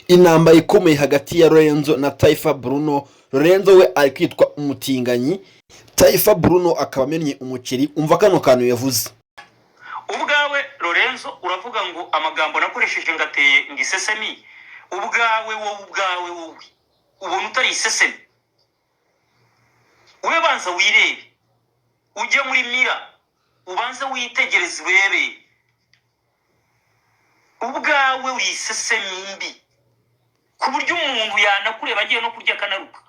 Intambara ikomeye hagati ya Lorenzo na Taifa Bruno. Lorenzo we ari kwitwa umutinganyi, Taifa Bruno akaba amennye umuceri. Umva kano kantu yavuze. Ubwawe Lorenzo uravuga ngo amagambo nakoresheje ngateye ngisesemi. Ubwawe ubona utari isesemi. Ube banza wirebe, ujye muri mira, ubanze witegereze urebe. Ubwawe uri isesemi mbi, ku buryo umuntu yanakureba agiye no kurya kanaruka.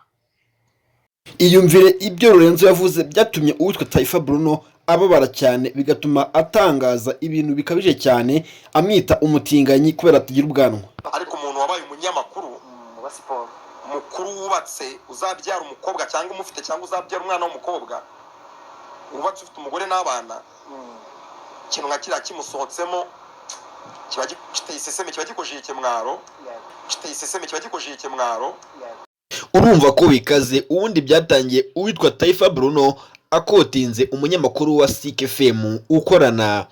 Iyumvire ibyo Lorenzo yavuze byatumye uwitwa Taifa Bruno ababara cyane, bigatuma atangaza ibintu bikabije cyane, amwita umutinganyi kubera atagira ubwanwa. Ariko umuntu wabaye umunyamakuru wa siporo mukuru wubatse, uzabyara umukobwa cyangwa umufite cyangwa uzabyara umwana w'umukobwa, wubatse ufite umugore n'abana, ikintu nka kiriya kimusohotsemo kiba giteye iseseme, kiba gikojeje ikimwaro, giteye iseseme, kiba gikojeje ikimwaro. Urumva ko bikaze. Ubundi byatangiye uwitwa Taifa Bruno akotinze umunyamakuru wa Sike FM ukorana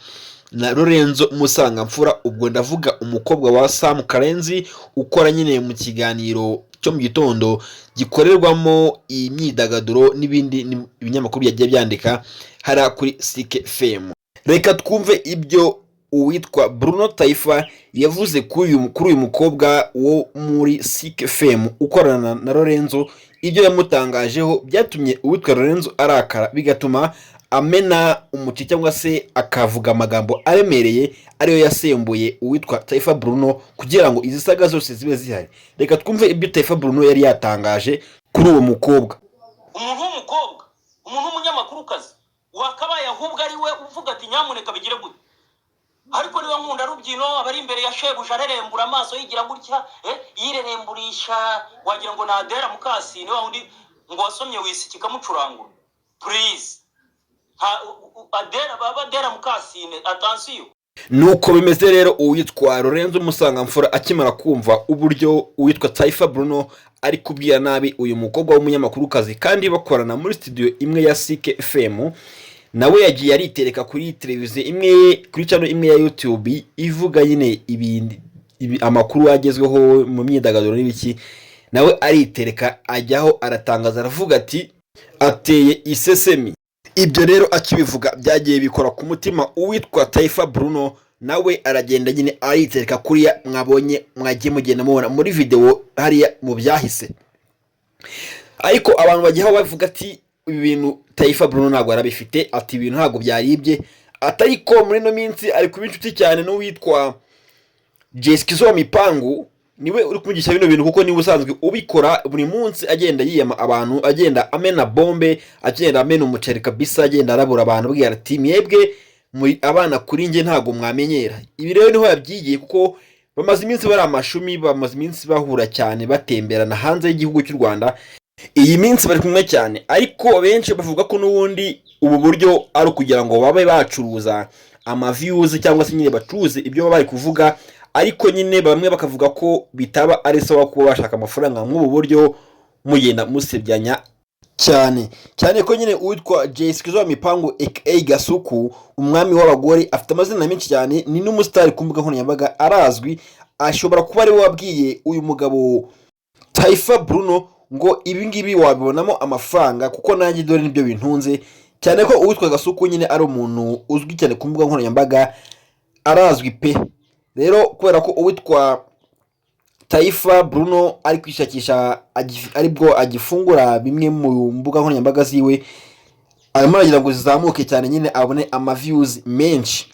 na Lorenzo Musangamfura. Ubwo ndavuga umukobwa wa Sam Karenzi ukora nyine mu kiganiro cyo mu gitondo gikorerwamo imyidagaduro n'ibindi ibinyamakuru yagiye byandika hara kuri Sike FM. Reka twumve ibyo uwitwa Bruno Taifa yavuze kuri uyu mukobwa wo muri Sike FM ukorana na Lorenzo. Ibyo yamutangajeho byatumye uwitwa Lorenzo arakara, bigatuma amena umuci cyangwa se akavuga amagambo aremereye ariyo yasembuye uwitwa Taifa Bruno kugira ngo izi saga zose zibe zihari. Reka twumve ibyo Taifa Bruno yari yatangaje kuri uwo mukobwa. Umuntu w'umukobwa, umuntu w'umunyamakuru wakabaye ahubwo ari we uvuga ati nyamuneka bigire gute. Ariko niba nkunda rubyino abari imbere ya shebuja arerembura amaso yigira gutya, yireremburisha wagira ngo nadera mukasi niba undi ngo wasomye wisiki kamucurangura. Please adera mukasine, attention. Nuko bimeze rero uwitwa Lorenzo Musangamfura akimara kumva uburyo uwitwa Taifa Bruno ari kubwira nabi uyu mukobwa w'umunyamakuru kandi bakorana muri studio imwe ya Sike FM, nawe yagiye aritereka kuri televiziyo imwe, kuri channel imwe ya YouTube ivuga nyine amakuru agezweho mu myidagaduro n'ibiki. Nawe aritereka ajyaho aratangaza, aravuga ati ateye isesemi. Ibyo rero akibivuga byagiye bikora ku mutima uwitwa Taifa Bruno, nawe aragenda nyine aritereka kuri mwabonye mwagiye mugenda mubona muri video hariya mu byahise. Ariko abantu bagiye bavuga ati ibi bintu Taifa Bruno ntabwo arabifite, ati ibintu ntabwo byaribye. Atariko muri no minsi ari kuba inshuti cyane n'uwitwa Jessica Mipangu, niwe uri kuvugisha bino bintu kuko niwe usanzwe ubikora buri munsi, agenda yiyama abantu, agenda amena bombe, agenda amena umuceri kabisa, agenda arabura abantu bwira ati mwebwe muri abana kuri nge ntago mwamenyera. Ibi rero niho yabyigiye kuko bamaze iminsi bari amashumi, bamaze iminsi bahura cyane batemberana hanze y'igihugu cy'u Rwanda. Iyi minsi bari kumwe cyane, ariko benshi bavuga ko n'ubundi ubu buryo ari kugira ngo babe bacuruza ama views cyangwa se nyine bacuruze ibyo bari kuvuga. Ariko nyine bamwe bakavuga ko bitaba ari sawa kuba bashaka amafaranga nk'ubu buryo mugenda musebyanya cyane ko nyine uwitwa Jessica Mipangu aka Gasuku, umwami w'abagore, afite amazina menshi cyane, ni n'umustar ku mbuga nkoranyambaga arazwi. Ashobora kuba ari we wabwiye uyu mugabo Taifa Bruno ngo ibi ngibi wabibonamo amafaranga kuko nanjye dore nibyo bintunze, cyane ko uwitwa Gasuku nyine ari umuntu uzwi cyane ku mbuga nkoranyambaga, arazwi pe. Rero kubera ko uwitwa Taifa Bruno ari kwishakisha aribwo agifungura bimwe mu mbuga nkoranyambaga ziwe, arimo aragira ngo zizamuke cyane nyine abone ama views menshi.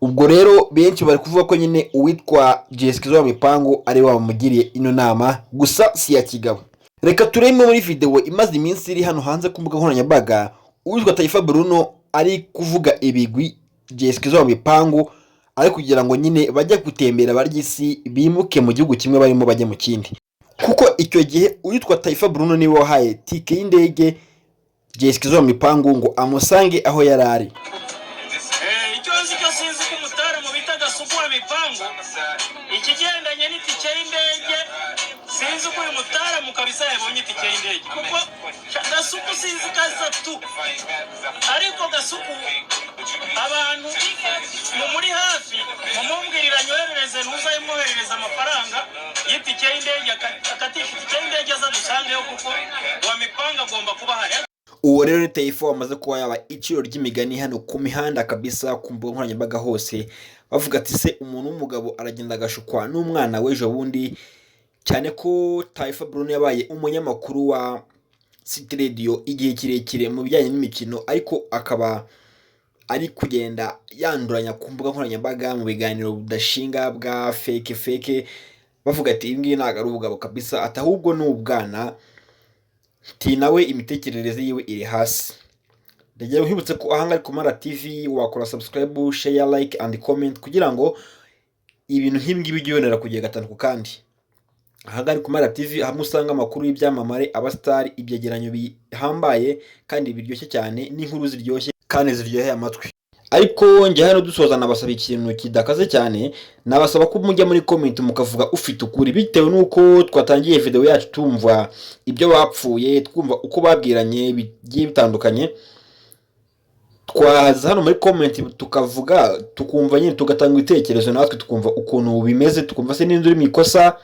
Ubwo rero benshi bari kuvuga ko nyine uwitwa Jessica Mipangu ari wamugiriye ino nama, gusa si ya kigabo. Reka turebe muri video imaze iminsi iri hano hanze ku mbuga nkoranyambaga, uwitwa Taifa Bruno ari kuvuga ibigwi Jessica Mipangu, ari kugira ngo nyine bajya gutembera barigisi bimuke mu gihugu kimwe barimo bajye mu kindi. Kuko icyo gihe uwitwa Taifa Bruno niwe wahaye tike y'indege Jessica Mipangu ngo amusange aho yarari. Icyo sinzi ko mutara mu bita Gasuku Mipangu ikigendanye n'itike y'indege, sinzi ko uyu mutara mu kabisa yabonye itike y'indege kuko Gasuku sinzi kaza tu. Ariko Gasuku abantu muri hafi mumumbwirira nyoherereze ntuzayimwoherereza amafaranga itike y'indege akatisha itike y'indege aza dusangeyo kuko wamipanga agomba kuba hari. Uwo rero ni Taifa wamaze kuba yaba iciro ry'imigani hano ku mihanda kabisa, ku mbuga nkoranyambaga hose, bavuga ati se umuntu w'umugabo aragenda agashukwa n'umwana w'ejo bundi, cyane ko Taifa Bruno yabaye umunyamakuru wa City Radio igihe kirekire mu bijyanye n'imikino, ariko akaba ari kugenda yanduranya ku mbuga nkoranyambaga mu biganiro budashinga bwa fake, bavuga ati ibi ngibi ntabwo ari ubugabo kabisa, ati ahubwo ni ubwana, ati nawe imitekerereze yiwe iri hasi. Ndagira uhibutse ko ahanga ari Kumara TV, wakora subscribe, share, like and comment kugira ngo ibintu nk'ibi ngibi byonera kugiye gatanu ku kandi. Ahanga ari Kumara TV, hamwe usanga amakuru y'ibyamamare, abastar, ibyegeranyo bihambaye kandi biryoshye cyane, n'inkuru ziryoshye kandi ziryoheye amatwi. Ariko njye hano dusoza nabasaba ikintu kidakaze cyane, nabasaba ko mujya muri comment mukavuga ufite ukuri, bitewe nuko twatangiye video yacu tumva ibyo bapfuye, twumva uko babwiranye bigiye bitandukanye. Twaza hano muri comment tukavuga, tukumva nyine tugatanga ibitekerezo, natwe tukumva ukuntu bimeze, tukumva se ninde uri mu ikosa,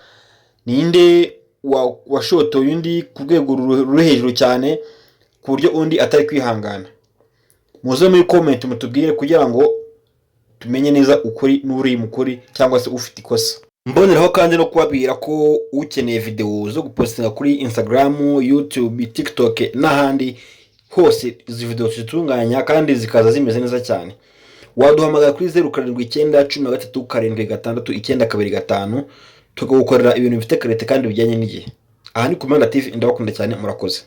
ninde washotoye undi ku rwego ruri hejuru cyane ku buryo undi atari kwihangana. Muze muri comment mutubwire kugira ngo tumenye neza ukuri n'uri mukuri cyangwa se ufite ikosa. Mboneraho kandi no kubabwira ko ukeneye video zo gupostinga kuri Instagram, YouTube, TikTok n'ahandi hose, izi video zitunganya kandi zikaza zimeze neza cyane, waduhamagara kuri 0713766925 tukagukorera ibintu bifite karete kandi bijyanye n'igihe. Aha ni Kumara TV, ndabakunda cyane, murakoze.